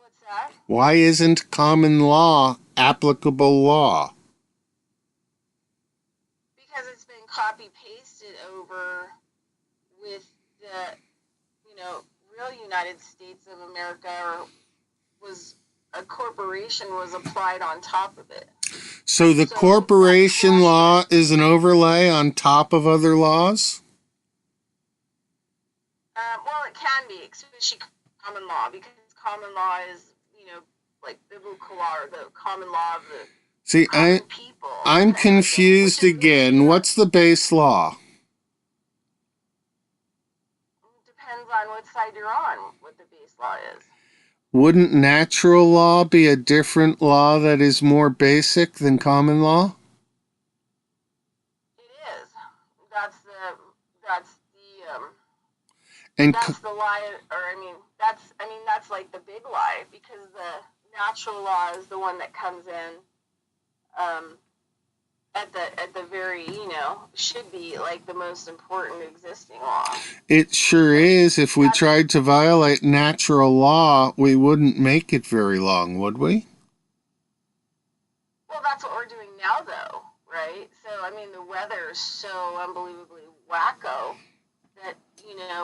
What's that? Why isn't common law applicable law? Because it's been copy-pasted over with the, real United States of America, or was a corporation was applied on top of it. So the corporation law is an overlay on top of other laws? Well, it can be, especially common law, because common law is, like biblical law, or the common law of the common people. I'm confused again. What's the base law? Depends on what side you're on, what the base law is. Wouldn't natural law be a different law that is more basic than common law? It is. That's the lie, or that's like the big lie, because the natural law is the one that comes in at the very, should be like the most important existing law. It sure is. If we tried to violate natural law, we wouldn't make it very long, would we? Well, that's what we're doing now, though, right? So, the weather is so unbelievably wacko that,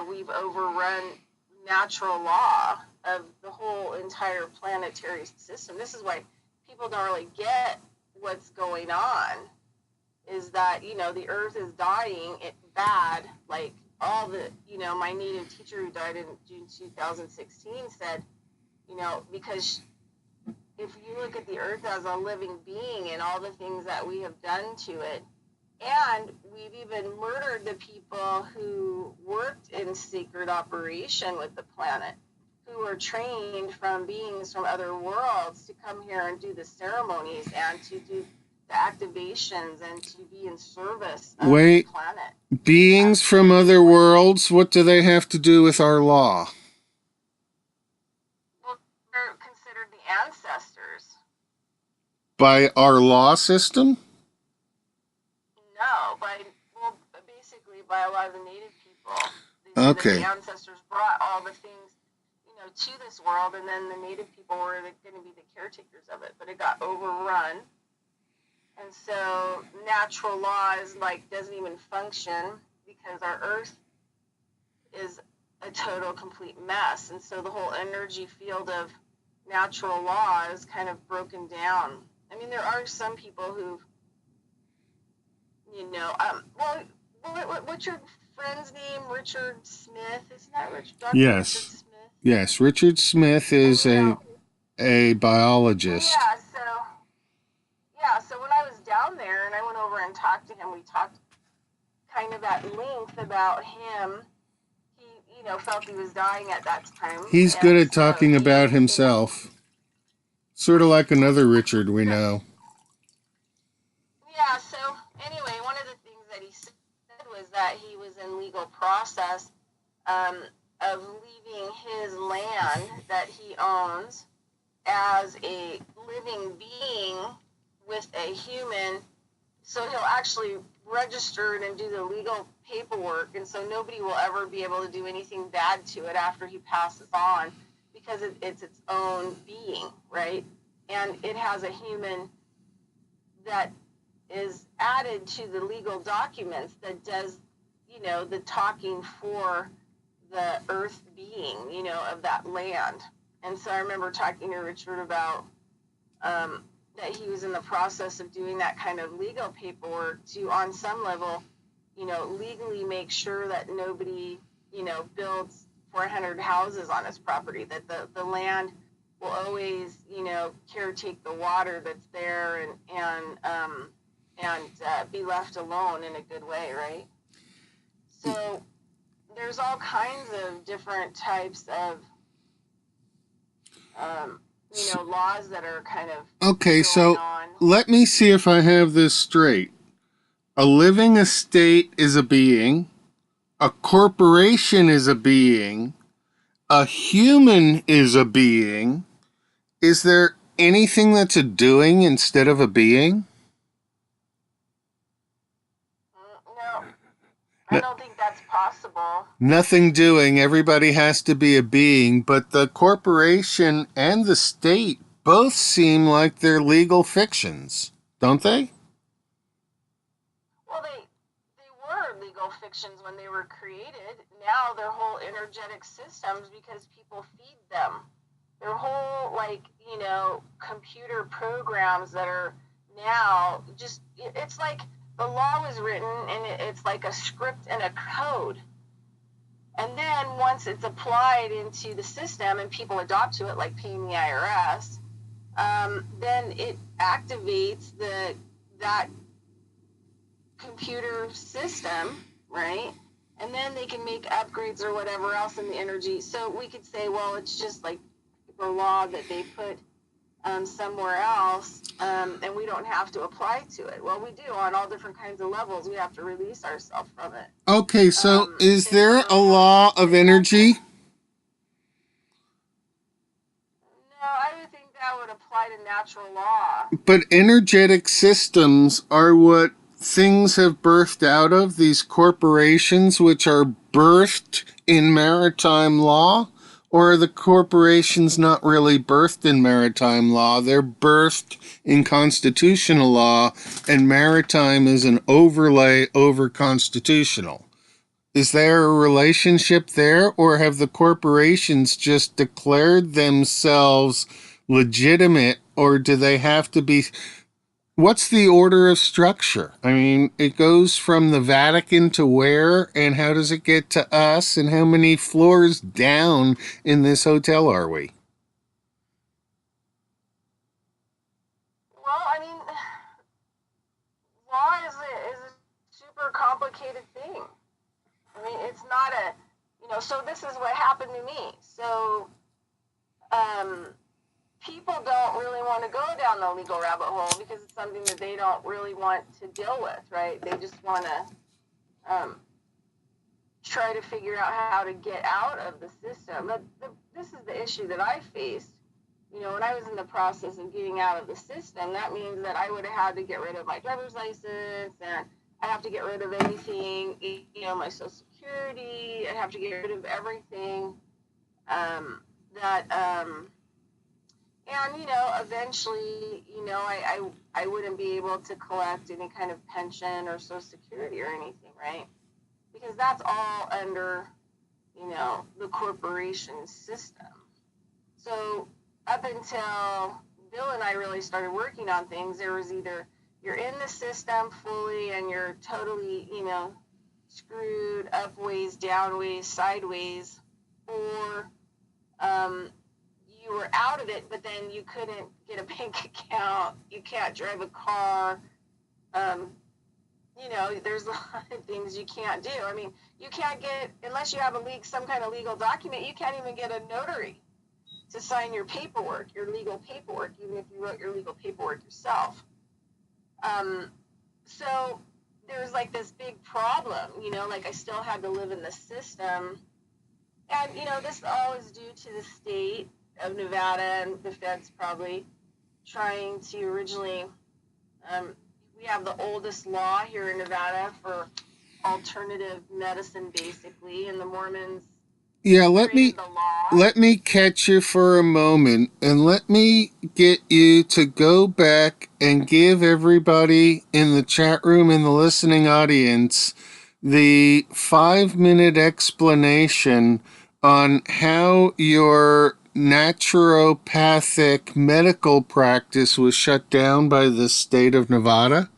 we've overrun natural law of the whole entire planetary system. This is why people don't really get what's going on, is that, the earth is dying bad. Like all the, my native teacher who died in June 2016 said, because if you look at the earth as a living being and all the things that we have done to it, and we've even murdered the people who worked in secret operation with the planet, who were trained from beings from other worlds to come here and do the ceremonies and to do the activations and to be in service of the planet. Beings from other worlds, what do they have to do with our law? Well, they're considered the ancestors. By our law system? No, basically by a lot of the native people. Okay. The ancestors brought all the things, to this world, and then the native people were going to be the caretakers of it, but it got overrun. And so natural law doesn't even function because our earth is a total complete mess. And so the whole energy field of natural law is kind of broken down. There are some people who've, what's your friend's name? Richard Smith? Isn't that Dr. Yes. Richard Smith? Yes, Richard Smith is a biologist. So when I was down there and I went over and talked to him, we talked kind of at length about him. He, felt he was dying at that time. He's good at talking about himself. Sort of like another Richard we know. Yeah, so anyway, one of the things that he said was that he was in legal process of leaving his land that he owns as a living being with a human, so he'll actually register it and do the legal paperwork, and so nobody will ever be able to do anything bad to it after he passes on, because it's its own being, right? And it has a human that is added to the legal documents that does, the talking for the earth being, of that land. And so I remember talking to Richard about that he was in the process of doing that kind of legal paperwork to, on some level, legally make sure that nobody, builds 400 houses on his property, that the land will always, caretake the water that's there and be left alone in a good way, right? So there's all kinds of different types of laws that are kind of okay, so let me see if I have this straight. A living estate is a being, a corporation is a being, a human is a being. Is there anything that's a doing instead of a being? No, I don't think that's possible. nothing doing, everybody has to be a being, but the corporation and the state both seem like they're legal fictions, don't they? Well, they were legal fictions when they were created. Now they're whole energetic systems because people feed them. They're whole, like, computer programs that are now just, it's like the law was written and it's like a script and a code. And then once it's applied into the system and people adopt to it, like paying the IRS, then it activates that computer system, right? And then they can make upgrades or whatever else in the energy. So we could say, well, it's just like a law that they put somewhere else, and we don't have to apply to it. Well, we do on all different kinds of levels. We have to release ourselves from it. Okay, so is there a law of energy? No, I would think that would apply to natural law. But energetic systems are what things have birthed out of, these corporations which are birthed in maritime law? Or are the corporations not really birthed in maritime law? They're birthed in constitutional law, and maritime is an overlay over constitutional. Is there a relationship there, or have the corporations just declared themselves legitimate, or do they have to be... What's the order of structure? I mean, it goes from the Vatican to where, and how does it get to us, and how many floors down in this hotel are we? Well, I mean, law is a super complicated thing. I mean, it's not so this is what happened to me. So, people don't really want to go down the legal rabbit hole because it's something that they don't really want to deal with, right? They just want to try to figure out how to get out of the system. But this is the issue that I faced. When I was in the process of getting out of the system, that means that I would have had to get rid of my driver's license, and I have to get rid of anything, my Social Security. I'd have to get rid of everything and eventually, I wouldn't be able to collect any kind of pension or Social Security or anything, right? Because that's all under, the corporation system. So up until Bill and I really started working on things, there was either you're in the system fully and you're totally, screwed up ways, down ways, sideways, or you were out of it, but then you couldn't get a bank account, you can't drive a car, there's a lot of things you can't do. I mean, you can't get, unless you have some kind of legal document, you can't even get a notary to sign your paperwork, your legal paperwork, even if you wrote your legal paperwork yourself. So there's like this big problem, like I still had to live in the system. And, this all is due to the state of Nevada and the feds probably trying to originally, we have the oldest law here in Nevada for alternative medicine, basically, and the Mormons. Yeah, let me catch you for a moment, and let me get you to go back and give everybody in the chat room and the listening audience the 5-minute explanation on how your naturopathic medical practice was shut down by the state of Nevada,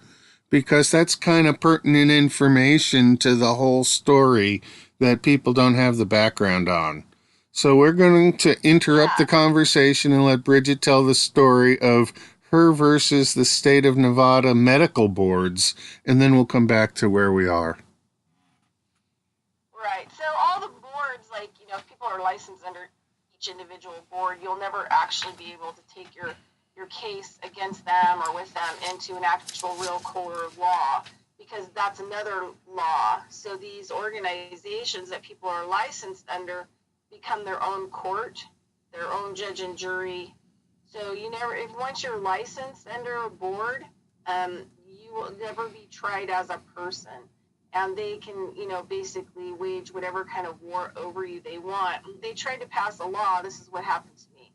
because that's kind of pertinent information to the whole story that people don't have the background on. So we're going to interrupt the conversation and let Bridgette tell the story of her versus the state of Nevada medical boards, and then we'll come back to where we are. Right. So all the boards, like, if people are licensed under each individual board, you'll never actually be able to take your case against them or with them into an actual real court of law, because that's another law. So these organizations that people are licensed under become their own court, their own judge and jury. So once you're licensed under a board, you will never be tried as a person. and they can, basically wage whatever kind of war over you they want. They tried to pass a law. This is what happened to me.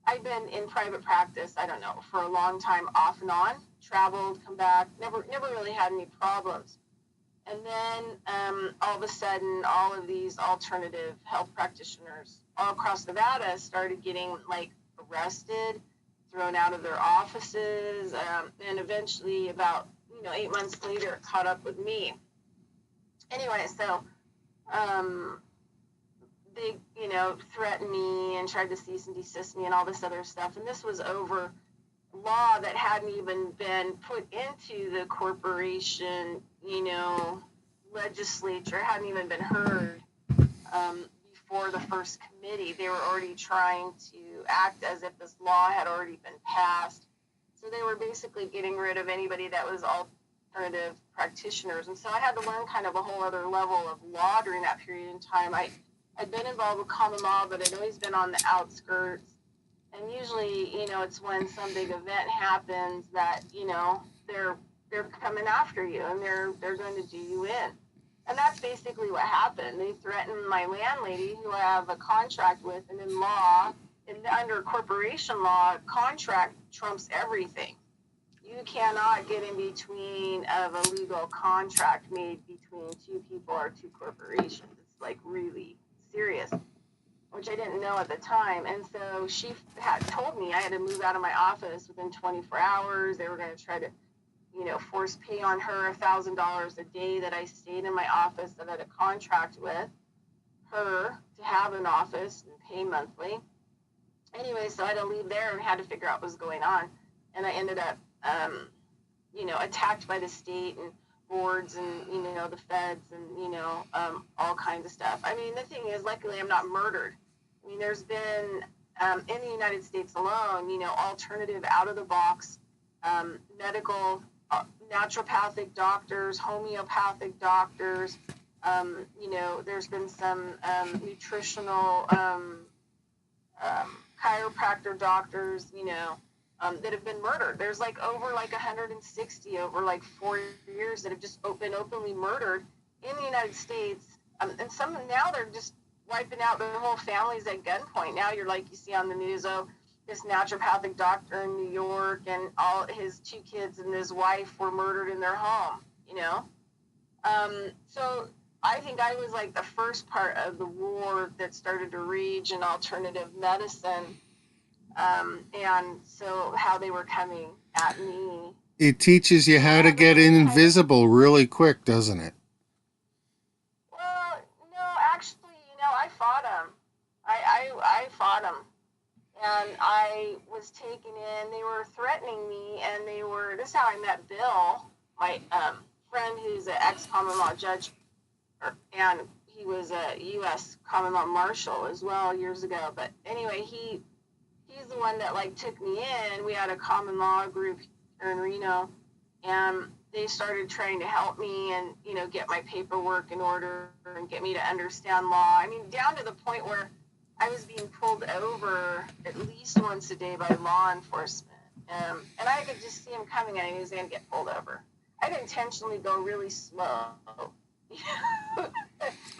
I've been in private practice, I don't know, for a long time, off and on, traveled, come back, never really had any problems. And then all of a sudden, all of these alternative health practitioners all across Nevada started getting arrested, thrown out of their offices, and eventually about 8 months later, it caught up with me. Anyway, so they threatened me and tried to cease and desist me and all this other stuff, and this was over law that hadn't even been put into the corporation legislature, hadn't even been heard before the first committee. They were already trying to act as if this law had already been passed. So they were basically getting rid of anybody that was alternative practitioners. And so I had to learn kind of a whole other level of law during that period in time. I'd been involved with common law, but I'd always been on the outskirts. And usually, it's when some big event happens that, they're coming after you and they're going to do you in. And that's basically what happened. They threatened my landlady, who I have a contract with, and in law, under corporation law, contract trumps everything. You cannot get in between of a legal contract made between two people or two corporations. It's really serious, which I didn't know at the time. And so she had told me I had to move out of my office within 24 hours. They were going to try to, force pay on her $1,000 a day that I stayed in my office that I had a contract with her to have an office and pay monthly. Anyway, so I had to leave there and had to figure out what was going on. And I ended up, attacked by the state and boards and, the feds and, all kinds of stuff. I mean, the thing is, luckily, I'm not murdered. I mean, there's been, in the United States alone, alternative, out-of-the-box, medical, naturopathic doctors, homeopathic doctors, there's been some nutritional chiropractor doctors, that have been murdered. There's over 160 over 4 years that have just been openly murdered in the United States. And some now they're just wiping out their whole families at gunpoint. Now you're you see on the news, this naturopathic doctor in New York and all his 2 kids and his wife were murdered in their home, So I think I was the first part of the war that started to rage in alternative medicine. And so how they were coming at me. It teaches you how to get invisible really quick, doesn't it? Well, no, actually, I fought them. I fought them. And I was taken in. They were threatening me, and this is how I met Bill, my friend who's an ex-common law judge, and he was a U.S. common law marshal as well years ago. But anyway, he's the one that took me in. We had a common law group here in Reno, and they started trying to help me and get my paperwork in order and get me to understand law. I mean, down to the point where I was being pulled over at least once a day by law enforcement, and I could just see him coming and he was going to get pulled over. I'd intentionally go really slow.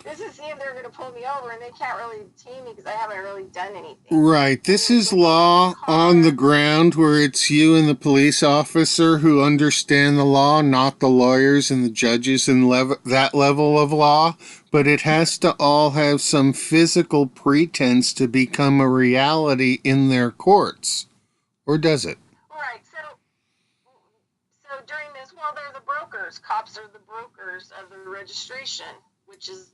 This is seeing they're going to pull me over, and they can't really tame me because I haven't really done anything. Right. This is law on the ground where it's you and the police officer who understand the law, not the lawyers and the judges and that level of law. But it has to all have some physical pretense to become a reality in their courts. Or does it? Right. So during this, they're the brokers. Cops are the brokers of the registration, which is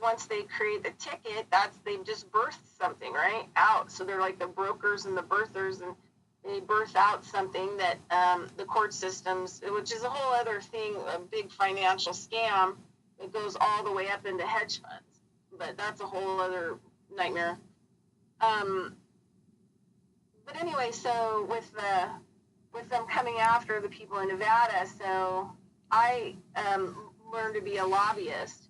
once they create the ticket, they've just birthed something out. So they're like the brokers and the birthers, and they birth out something that the court systems, which is a whole other thing, a big financial scam that goes all the way up into hedge funds. But that's a whole other nightmare. But anyway, so with them coming after the people in Nevada, so I learned to be a lobbyist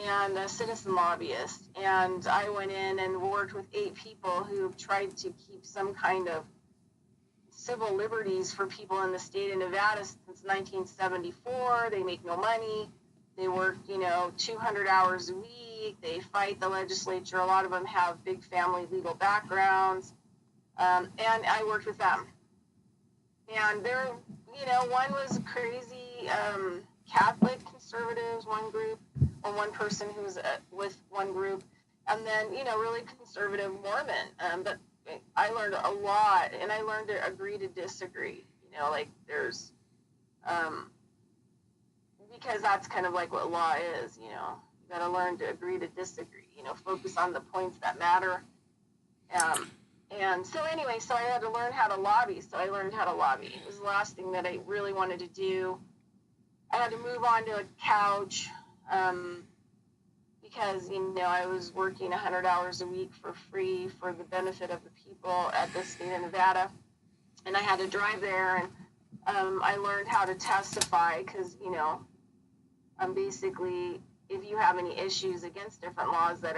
and a citizen lobbyist, and I went in and worked with 8 people who tried to keep some kind of civil liberties for people in the state of Nevada since 1974. They make no money. They work, 200 hours a week. They fight the legislature. A lot of them have big family legal backgrounds. And I worked with them. And they're, one was crazy Catholic conservatives, one group, or one person who was with one group, and then, really conservative Mormon. But I learned a lot, and I learned to agree to disagree, there's, because that's kind of like what law is, you got to learn to agree to disagree, focus on the points that matter. And so anyway, so I had to learn how to lobby. So I learned how to lobby. It was the last thing that I really wanted to do. I had to move on to a couch because, I was working 100 hours a week for free for the benefit of the people at the state of Nevada. And I had to drive there, and I learned how to testify because, basically, if you have any issues against different laws that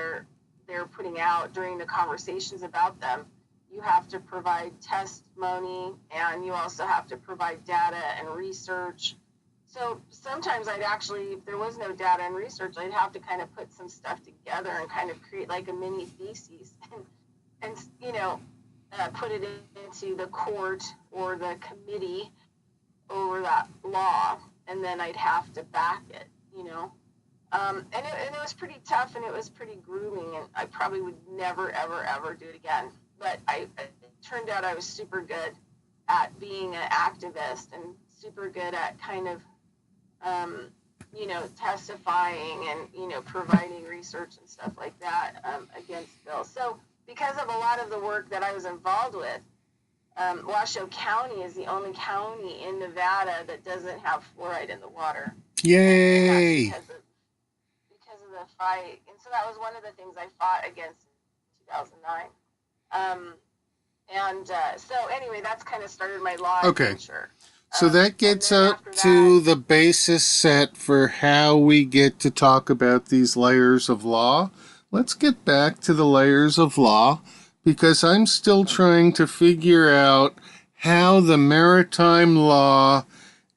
they're putting out during the conversations about them, you have to provide testimony, and you also have to provide data and research. So sometimes I'd actually, if there was no data and research, I'd have to kind of put some stuff together and kind of create like a mini thesis and put it into the court or the committee over that law, and then I'd have to back it, and it was pretty tough, and it was pretty grueling, and I probably would never, ever, ever do it again. But it turned out I was super good at being an activist and super good at kind of, testifying and, providing research and stuff like that against bills. So because of a lot of the work that I was involved with, Washoe County is the only county in Nevada that doesn't have fluoride in the water. Yay! And that's because of the fight. And so that was one of the things I fought against in 2009. So anyway, that's kind of started my law adventure. So that gets up to the basis set for how we get to talk about these layers of law. Let's get back to the layers of law, because I'm still trying to figure out how the maritime law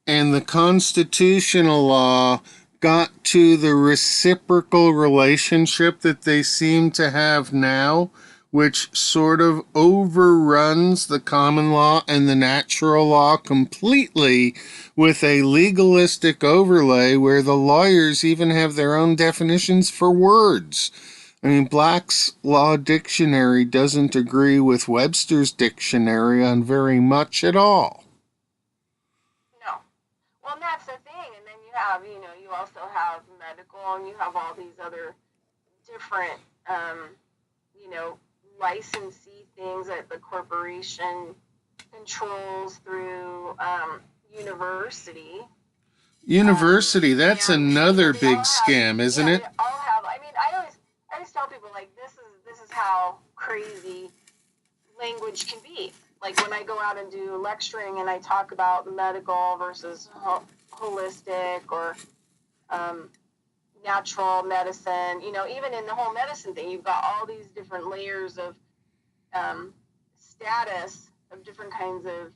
and the constitutional law got to the reciprocal relationship that they seem to have now, which sort of overruns the common law and the natural law completely, with a legalistic overlay where the lawyers even have their own definitions for words. I mean, Black's Law Dictionary doesn't agree with Webster's dictionary on very much at all. No. Well, and that's the thing. And then you have, you also have medical, and you have all these other different, licensee things that the corporation controls through university. University, that's another big scam, isn't it? They all have. I mean, I always tell people, like, this is how crazy language can be. Like when I go out and do lecturing and I talk about medical versus holistic or natural medicine, even in the whole medicine thing, you've got all these different layers of status of different kinds of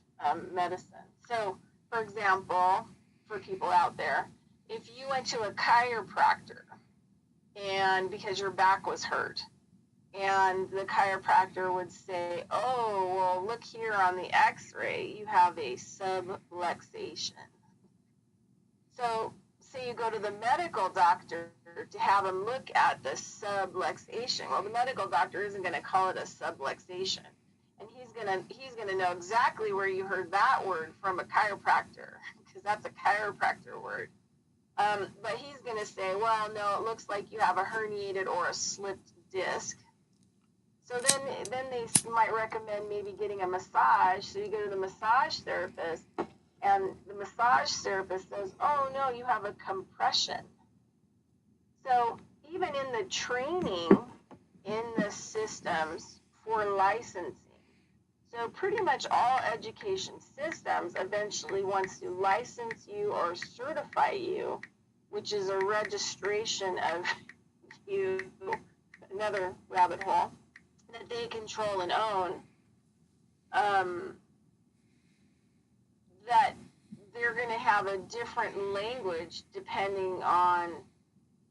medicine. So, for example, for people out there, if you went to a chiropractor and because your back was hurt, and the chiropractor would say, oh, well, look here on the x-ray, you have a subluxation. So say you go to the medical doctor to have him look at the subluxation. Well, the medical doctor isn't going to call it a subluxation. And he's gonna know exactly where you heard that word from a chiropractor, because that's a chiropractor word. But he's going to say, well, no, it looks like you have a herniated or a slipped disc. So then they might recommend maybe getting a massage. So you go to the massage therapist, and the massage therapist says, oh, no, you have a compression. So even in the training in the systems for licensing, so pretty much all education systems eventually wants to license you or certify you, which is a registration of you, another rabbit hole, that they control and own. that they're going to have a different language depending on,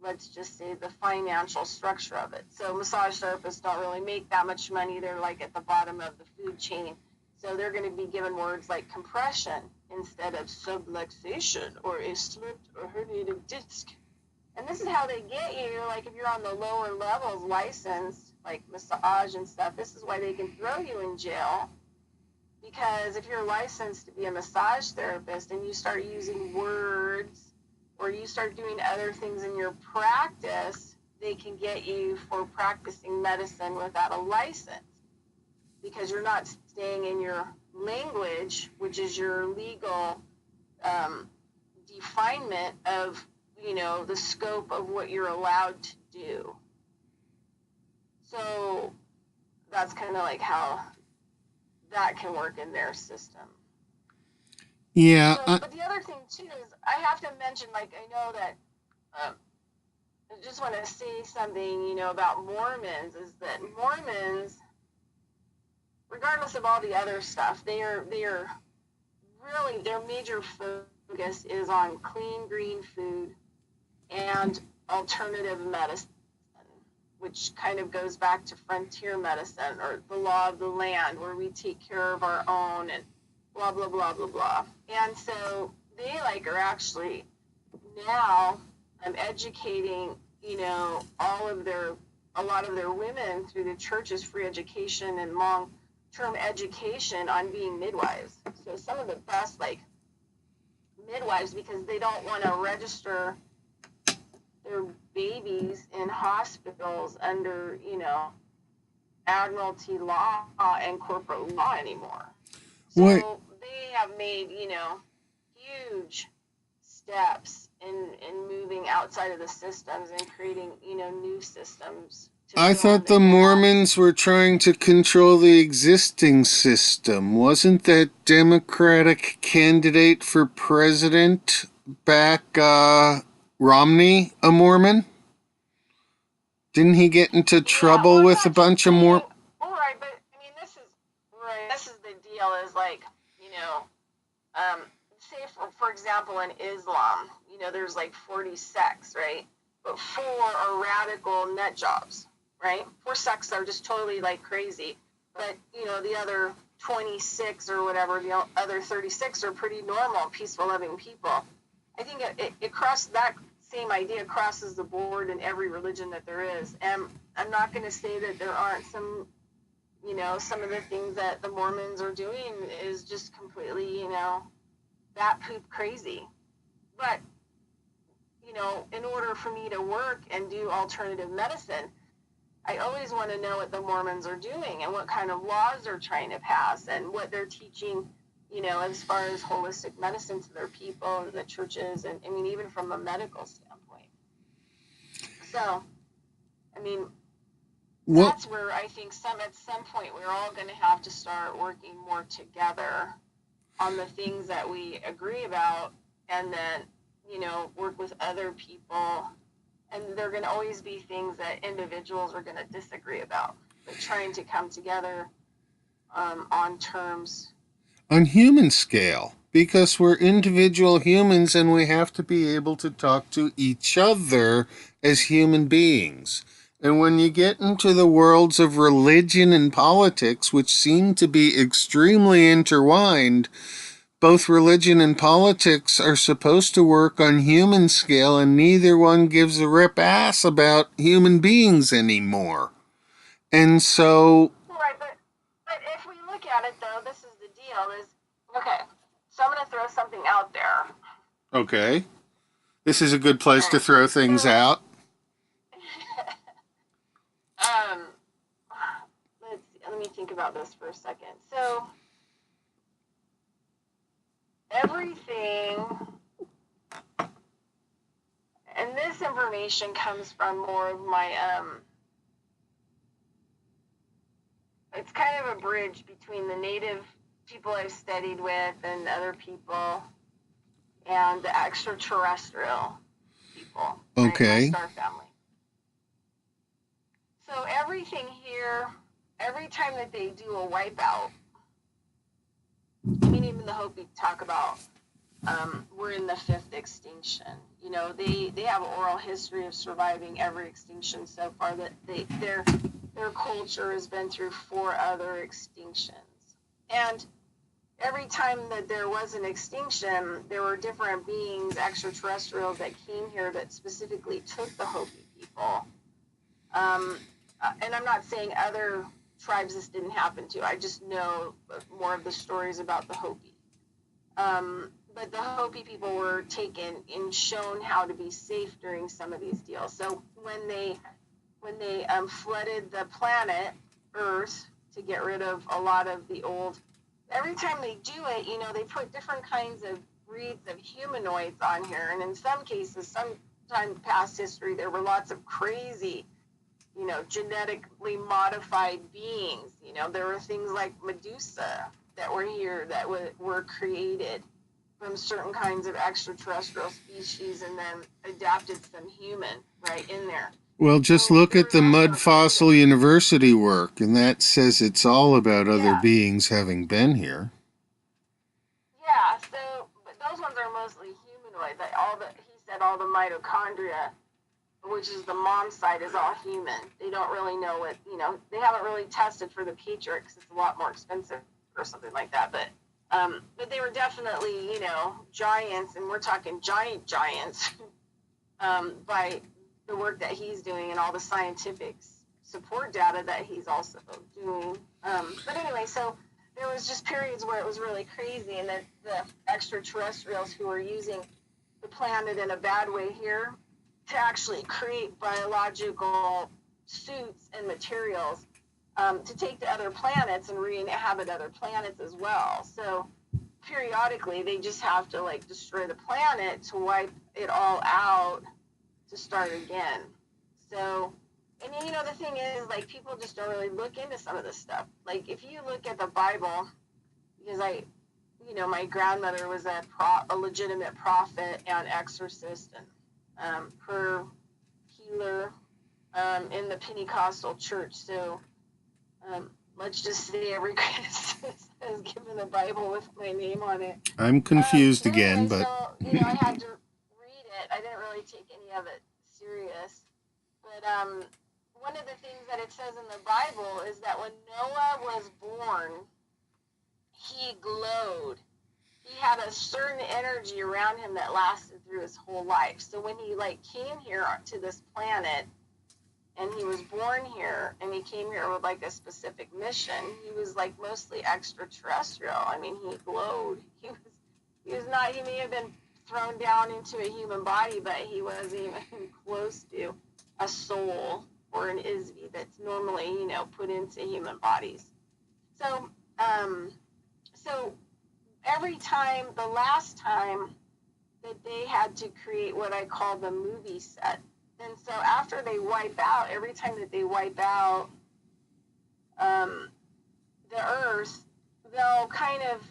let's just say, the financial structure of it. So massage therapists don't really make that much money. They're like at the bottom of the food chain. So they're going to be given words like compression instead of subluxation or a slipped or herniated disc. And this is how they get you, like if you're on the lower levels licensed, like massage and stuff, this is why they can throw you in jail. Because if you're licensed to be a massage therapist and you start using words or you start doing other things in your practice, they can get you for practicing medicine without a license. Because you're not staying in your language, which is your legal definement of, the scope of what you're allowed to do. So that's kind of like how that can work in their system. Yeah. So, but the other thing too is I have to mention, like, I know that I just want to say something, about Mormons, is that Mormons, regardless of all the other stuff, they are really, their major focus is on clean, green food and alternative medicine, which kind of goes back to frontier medicine or the law of the land, where we take care of our own and blah, blah, blah, blah, blah. And so they are actually now educating, a lot of their women through the church's free education and long-term education on being midwives. So some of the best, midwives, because they don't want to register their babies in hospitals under, admiralty law and corporate law anymore. So they have made, huge steps in moving outside of the systems and creating, new systems. I thought the Mormons were trying to control the existing system. Wasn't that Democratic candidate for president back, Romney, a Mormon? Didn't he get into trouble with a bunch of more? Right, but I mean, this is the deal. Is say for example, in Islam, there's 40 sects, right? But 4 are radical nut jobs, right? 4 sects are just totally crazy, but the other 26 or whatever, the other 36 are pretty normal, peaceful, loving people. I think it crosses, that same idea crosses the board in every religion that there is. And I'm not going to say that there aren't some, some of the things that the Mormons are doing is just completely, bat poop crazy. But, in order for me to work and do alternative medicine, I always want to know what the Mormons are doing and what kind of laws they're trying to pass and what they're teaching, as far as holistic medicine to their people and the churches, and I mean, even from a medical standpoint. So, I mean, that's where I think at some point we're all going to have to start working more together on the things that we agree about, and then, work with other people. And there are going to always be things that individuals are going to disagree about, but trying to come together on terms. On human scale, because we're individual humans and we have to be able to talk to each other as human beings. And when you get into the worlds of religion and politics, which seem to be extremely intertwined, both religion and politics are supposed to work on human scale, and neither one gives a rip ass about human beings anymore. And so... Right, but if we look at it, though, this is the deal, is, okay, so I'm going to throw something out there. Okay. This is a good place to throw things out. Let me think about this for a second. So, everything, and this information comes from more of my, it's kind of a bridge between the native people I've studied with and other people and the extraterrestrial people. Okay. Right? My star family. So everything here, every time that they do a wipeout, I mean, even even the Hopi talk about we're in the fifth extinction. You know, they have an oral history of surviving every extinction so far. That their culture has been through 4 other extinctions, and every time that there was an extinction, there were different beings, extraterrestrials, that came here that specifically took the Hopi people. And I'm not saying other tribes this didn't happen to. I just know more of the stories about the Hopi. But the Hopi people were taken and shown how to be safe during some of these deals. So when they flooded the planet Earth to get rid of a lot of the old, every time they do it, you know, they put different kinds of breeds of humanoids on here. And in some cases, sometime past history, there were lots of crazy, you know, genetically modified beings. You know, there were things like Medusa that were here that were created from certain kinds of extraterrestrial species and then adapted some human right in there. Well, just look at the Mud Fossil University work, and that says it's all about other beings having been here. Yeah, so but those ones are mostly humanoid. He said all the mitochondria, which is the mom side, is all human. They don't really know what, you know, they haven't really tested for the patriarch because it's a lot more expensive or something like that. But they were definitely, you know, giants, and we're talking giants by the work that he's doing and all the scientific support data that he's also doing. But anyway, so there was just periods where it was really crazy, and that the extraterrestrials who were using the planet in a bad way here to actually create biological suits and materials to take to other planets and re-inhabit other planets as well. So periodically they just have to like destroy the planet to wipe it all out to start again. So, and you know, the thing is, like, people just don't really look into some of this stuff. Like, if you look at the Bible, because my grandmother was a legitimate prophet and exorcist and prayer healer in the Pentecostal church. So let's just say every Christmas has given the Bible with my name on it. I'm confused again, but... So, you know, I had to read it. I didn't really take any of it serious. But one of the things that it says in the Bible is that when Noah was born, he glowed. He had a certain energy around him that lasted through his whole life. So when he came here to this planet and he was born here and he came here with a specific mission, he was mostly extraterrestrial. I mean, he glowed. He may have been thrown down into a human body, but he wasn't even close to a soul or an isvi that's normally, put into human bodies. So, every time, the last time that they had to create what I call the movie set. And so after they wipe out, every time that they wipe out the Earth, they'll kind of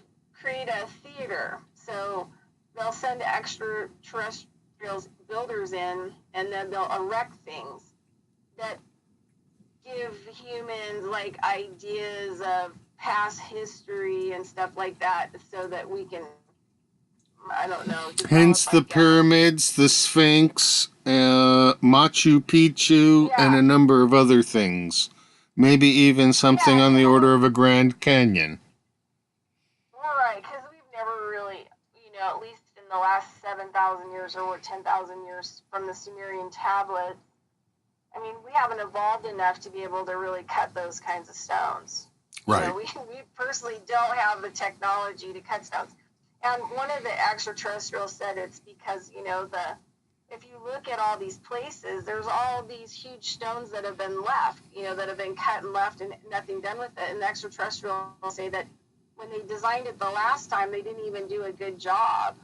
create a theater. So they'll send extraterrestrials, builders in, and then they'll erect things that give humans ideas of past history and stuff like that, so that we can, I don't know. Hence the pyramids, the Sphinx, Machu Picchu, and a number of other things. Maybe even something on the order of a Grand Canyon. Right, because we've never really, at least in the last 7,000 years or 10,000 years from the Sumerian tablets, I mean, we haven't evolved enough to be able to really cut those kinds of stones. Right. We personally don't have the technology to cut stones. And one of the extraterrestrials said it's because, if you look at all these places, there's all these huge stones that have been left, that have been cut and left and nothing done with it. And the extraterrestrials say that when they designed it the last time, they didn't even do a good job.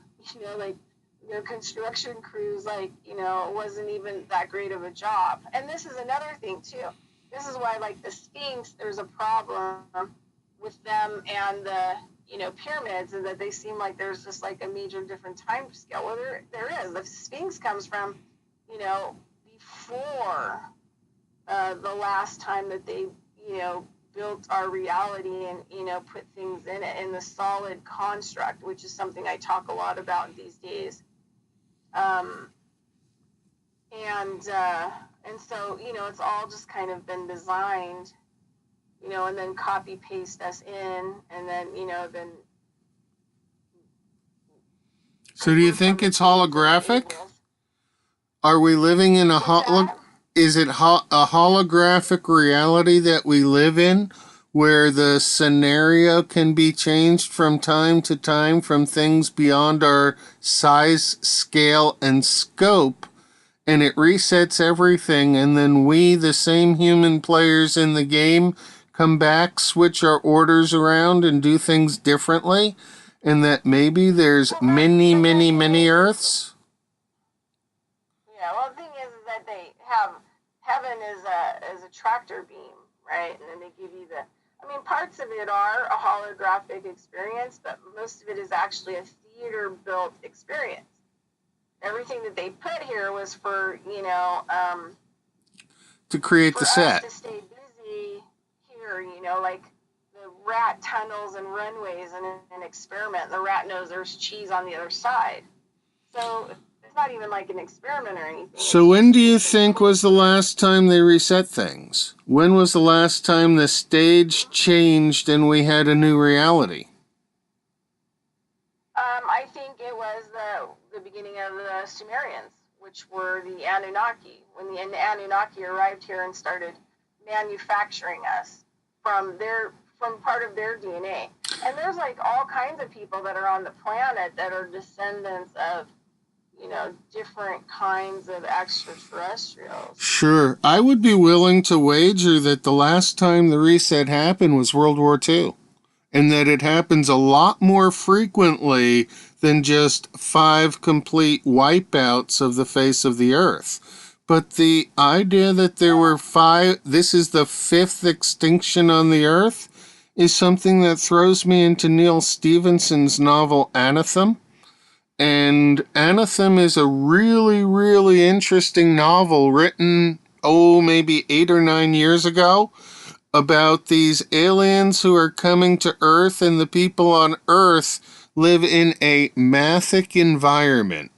Their construction crews, it wasn't even that great of a job. And this is another thing, too. This is why, the Sphinx, there's a problem with them and the, pyramids, and that they seem like there's just a major different time scale. Well, there is. The Sphinx comes from, before the last time that they, built our reality and, you know, put things in it in the solid construct, which is something I talk a lot about these days. And so, you know, it's all just kind of been designed, you know, and then copy paste us in, and then, you know, then. So do you think it's holographic? Are we living in a is it a holographic reality that we live in, where the scenario can be changed from time to time from things beyond our size, scale, and scope, and it resets everything, and then we, the same human players in the game, come back, switch our orders around, and do things differently, and that maybe there's many, many, many Earths? Yeah, well, the thing is that they have, heaven is a tractor beam, right? And then they give you the, I mean, parts of it are a holographic experience, but most of it is actually a theater-built experience. Everything that they put here was for, you know, to create the set. To stay busy here, you know, like the rat tunnels and runways and an experiment. The rat knows there's cheese on the other side. So it's not even like an experiment or anything. So when do you think was the last time they reset things? When was the last time the stage changed and we had a new reality? I think it was the beginning of the Sumerians, which were the Anunnaki. When the Anunnaki arrived here and started manufacturing us from part of their DNA. And there's like all kinds of people that are on the planet that are descendants of, you know, different kinds of extraterrestrials. Sure. I would be willing to wager that the last time the reset happened was World War II, and that it happens a lot more frequently than just 5 complete wipeouts of the face of the Earth. But the idea that there were 5, this is the 5th extinction on the Earth, is something that throws me into Neal Stephenson's novel Anathem. And Anathem is a really, really interesting novel written, maybe 8 or 9 years ago, about these aliens who are coming to Earth, and the people on Earth live in a mathic environment.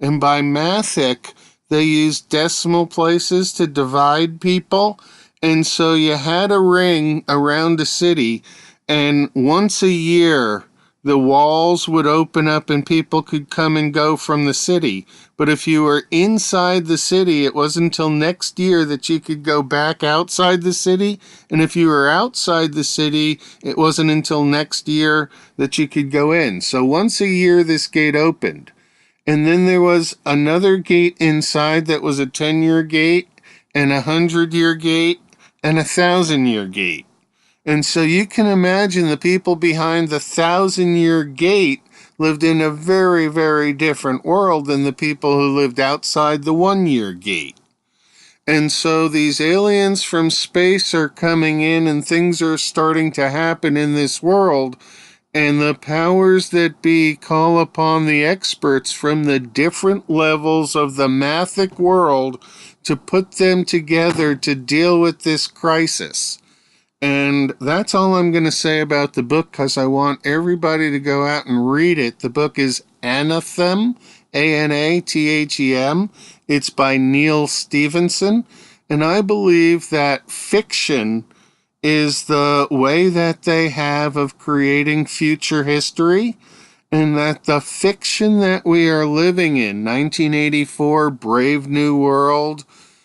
And by mathic, they use decimal places to divide people. And so you had a ring around a city, and once a year, the walls would open up and people could come and go from the city. But if you were inside the city, it wasn't until next year that you could go back outside the city. And if you were outside the city, it wasn't until next year that you could go in. So once a year, this gate opened. And then there was another gate inside that was a 10-year gate, and a 100-year gate, and a 1,000-year gate. And so you can imagine the people behind the 1,000-year gate lived in a very, very different world than the people who lived outside the 1-year gate. And so these aliens from space are coming in, and things are starting to happen in this world. And the powers that be call upon the experts from the different levels of the mathic world to put them together to deal with this crisis. And that's all I'm going to say about the book, because I want everybody to go out and read it. The book is Anathem, Anathem. It's by Neal Stephenson. And I believe that fiction is the way that they have of creating future history, and that the fiction that we are living in, 1984, Brave New World,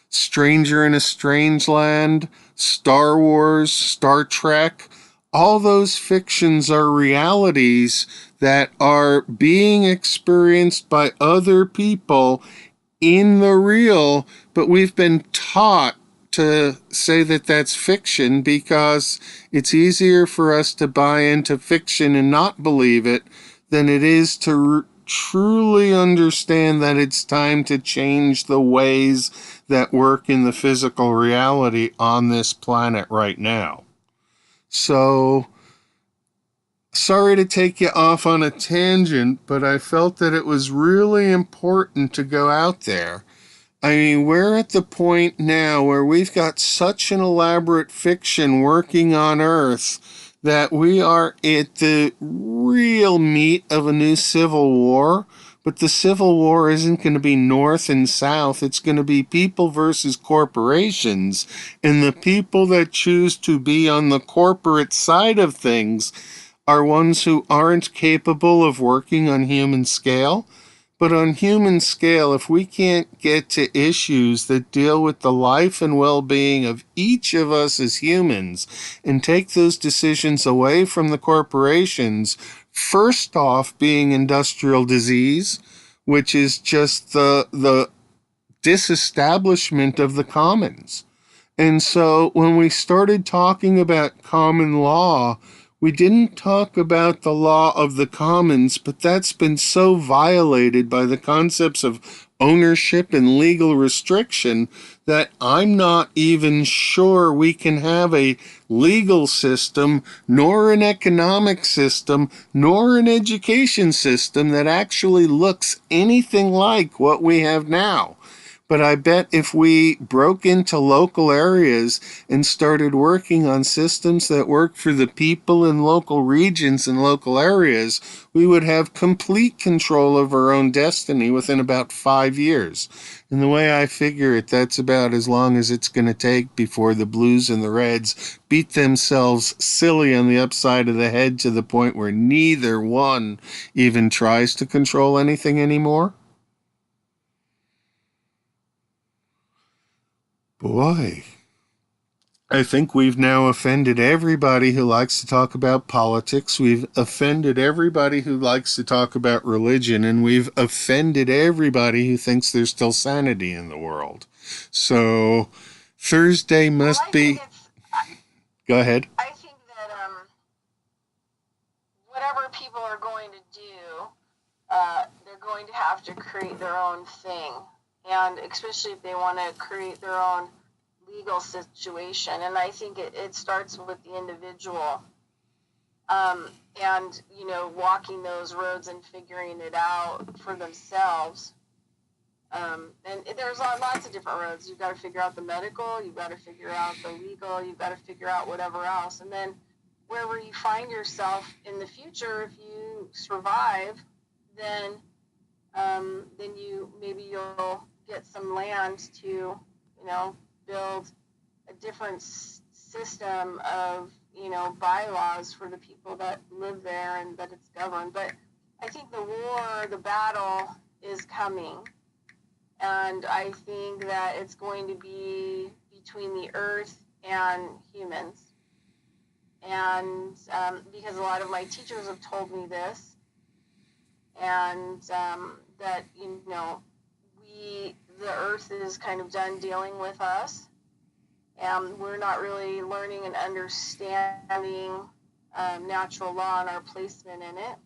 Stranger in a Strange Land, Star Wars, Star Trek, all those fictions are realities that are being experienced by other people in the real, but we've been taught to say that that's fiction because it's easier for us to buy into fiction and not believe it than it is to truly understand that it's time to change the ways that work in the physical reality on this planet right now. So, sorry to take you off on a tangent, but I felt that it was really important to go out there I mean, we're at the point now where we've got such an elaborate fiction working on Earth that we are at the real meat of a new civil war. But the civil war isn't going to be North and South. It's going to be people versus corporations. And the people that choose to be on the corporate side of things are ones who aren't capable of working on human scale. But on human scale, if we can't get to issues that deal with the life and well-being of each of us as humans and take those decisions away from the corporations, first off being industrial disease, which is just the disestablishment of the commons. And so when we started talking about common law, we didn't talk about the law of the commons, but that's been so violated by the concepts of ownership and legal restriction that I'm not even sure we can have a legal system, nor an economic system, nor an education system that actually looks anything like what we have now. But I bet if we broke into local areas and started working on systems that work for the people in local regions and local areas, we would have complete control of our own destiny within about 5 years. And the way I figure it, that's about as long as it's going to take before the Blues and the Reds beat themselves silly on the upside of the head to the point where neither one even tries to control anything anymore. Boy, I think we've now offended everybody who likes to talk about politics. We've offended everybody who likes to talk about religion, and we've offended everybody who thinks there's still sanity in the world. So Thursday must be. Go ahead. I think that whatever people are going to do, they're going to have to create their own thing. And especially if they want to create their own legal situation. And I think it starts with the individual. And, you know, walking those roads and figuring it out for themselves. And there's lots of different roads. You've got to figure out the medical, you've got to figure out the legal, you've got to figure out whatever else. And then wherever you find yourself in the future, if you survive, then you'll get some land to, you know, build a different system of, you know, bylaws for the people that live there and that it's governed. But I think the battle is coming. And I think that it's going to be between the earth and humans. And because a lot of my teachers have told me this, and that, you know, the earth is kind of done dealing with us, and we're not really learning and understanding natural law and our placement in it,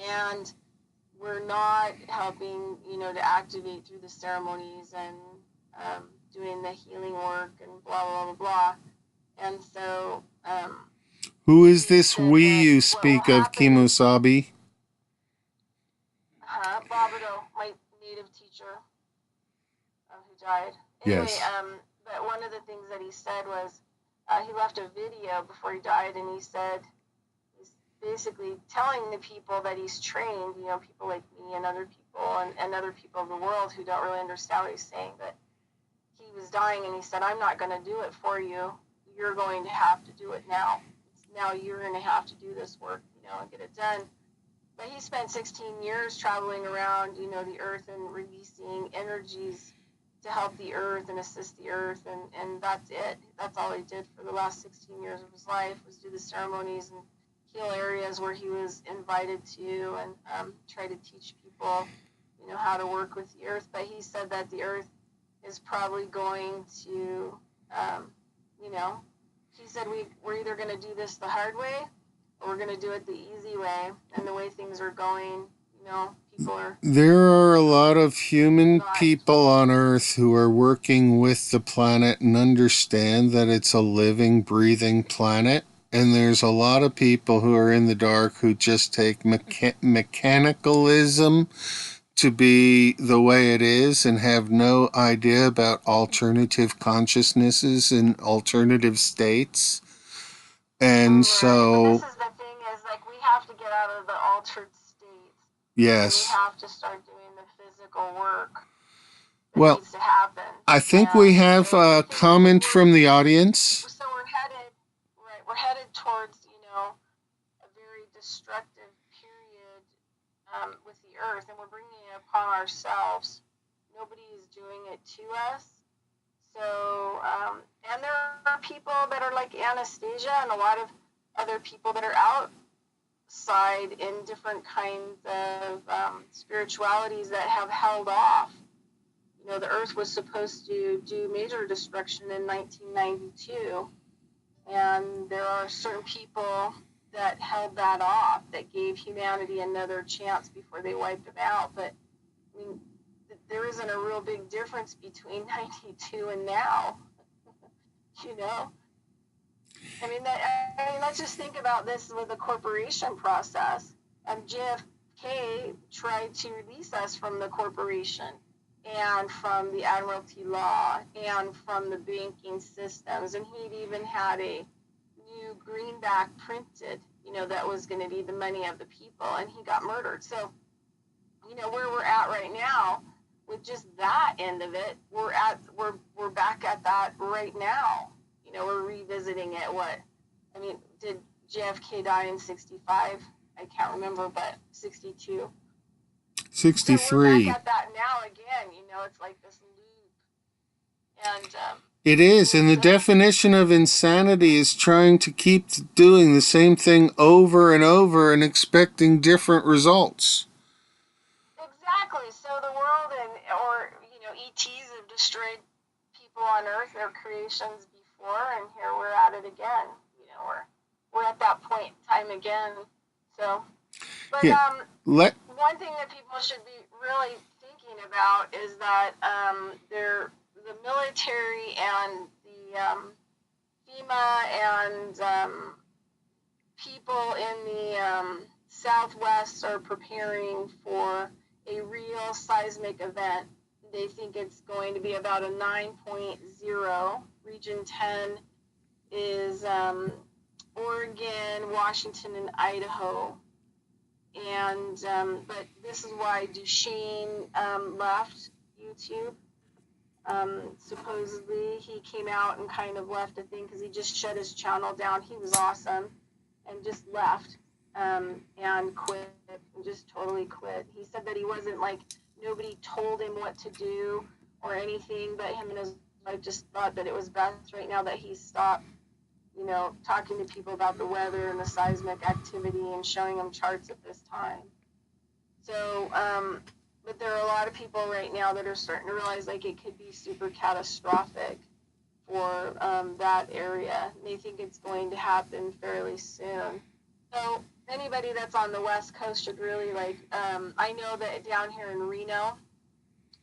and we're not helping, you know, to activate through the ceremonies and doing the healing work and blah blah blah blah. And so who is this we you speak of, Kimusabi? Bobido, my native teacher who died. Anyway, Yes. But one of the things that he said was he left a video before he died, and he said he's basically telling the people that he's trained, you know, people like me and other people and other people of the world who don't really understand what he's saying, that he was dying, and he said, I'm not going to do it for you. You're going to have to do it now. Now you're going to have to do this work, you know, and get it done. But he spent 16 years traveling around, you know, the earth and releasing energies to help the earth and assist the earth, and that's it. That's all he did for the last 16 years of his life, was do the ceremonies and heal areas where he was invited to, and try to teach people, you know, how to work with the earth. But he said that the earth is probably going to, you know, he said we're either going to do this the hard way, or we're going to do it the easy way. And the way things are going, you know, people are... There are a lot of human people on Earth who are working with the planet and understand that it's a living, breathing planet. And there's a lot of people who are in the dark who just take mechanicalism to be the way it is and have no idea about alternative consciousnesses and alternative states. And Right. so, But this is the thing is, like, we have to get out of the altered states. yes. And we have to start doing the physical work that Well, needs to happen. I think we have a comment from the audience. So we're headed towards, a very destructive period with the earth, and we're bringing it upon ourselves. Nobody is doing it to us. So, and there are people that are like Anastasia and a lot of other people that are outside in different kinds of spiritualities that have held off. The earth was supposed to do major destruction in 1992, and there are certain people that held that off, that gave humanity another chance before they wiped them out. But I mean, there isn't a real big difference between 92 and now. I mean, let's just think about this with the corporation process. JFK tried to release us from the corporation and from the Admiralty law and from the banking systems. And he'd even had a new greenback printed, that was going to be the money of the people, and he got murdered. So, where we're at right now with just that end of it, we're back at that right now. We're revisiting it. Did JFK die in 65? I can't remember, but 62. 63. So we're back at that now again. It's like this loop. And it is, and the definition of insanity is trying to keep doing the same thing over and over and expecting different results. Exactly. So the world or ETs have destroyed people on Earth, their creations before, and here we're at it again. We're at that point in time again. So, but one thing that people should be really thinking about is that the military and the FEMA and people in the Southwest are preparing for a real seismic event. They think it's going to be about a 9.0. Region 10 is Oregon, Washington, and Idaho. And but this is why Duchesne left YouTube. Supposedly he came out and kind of left a thing because he just shut his channel down. He was awesome and just left and quit and just totally quit. He said that he wasn't nobody told him what to do or anything, but him and his wife just thought that it was best right now that he stopped, talking to people about the weather and the seismic activity and showing them charts at this time. So, but there are a lot of people right now that are starting to realize it could be super catastrophic for that area. They think it's going to happen fairly soon. So anybody that's on the West Coast should really I know that down here in Reno,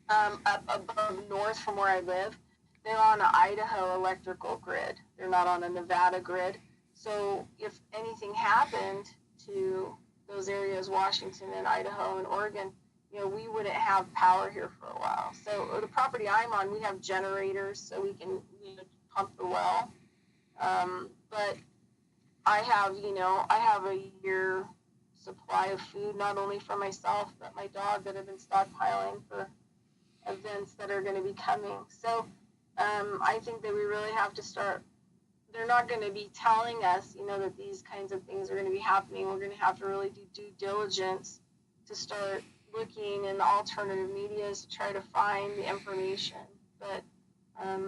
up above north from where I live, they're on an Idaho electrical grid. They're not on a Nevada grid. So if anything happened to those areas, Washington and Idaho and Oregon, we wouldn't have power here for a while. So the property I'm on, we have generators so we can pump the well. But I have a year supply of food, not only for myself, but my dog that I've been stockpiling for events that are going to be coming. So I think that we really have to start. They're not going to be telling us, that these kinds of things are going to be happening. We're going to have to really do due diligence to start looking in the alternative medias to try to find the information. But I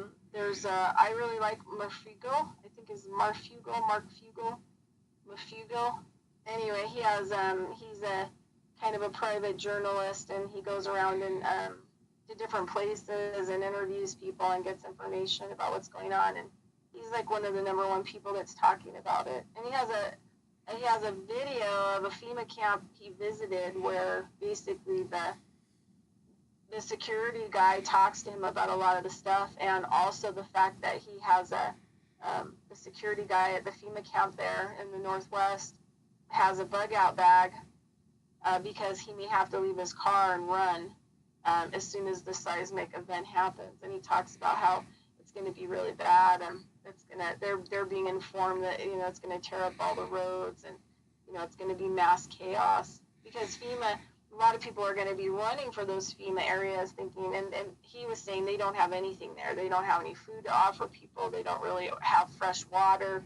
really like Marfugo. I think it's Mark Fugel. Anyway, he has he's a kind of a private journalist, and he goes around and to different places and interviews people and gets information about what's going on. And he's one of the number one people that's talking about it. And he has a video of a FEMA camp he visited where basically the security guy talks to him about a lot of the stuff, and also the fact that he has the security guy at the FEMA camp there in the Northwest has a bug out bag because he may have to leave his car and run as soon as the seismic event happens. And he talks about how it's going to be really bad, and they're being informed that it's going to tear up all the roads, and it's going to be mass chaos because FEMA. A lot of people are going to be running for those FEMA areas thinking, and he was saying they don't have anything there. They don't have any food to offer people. They don't really have fresh water.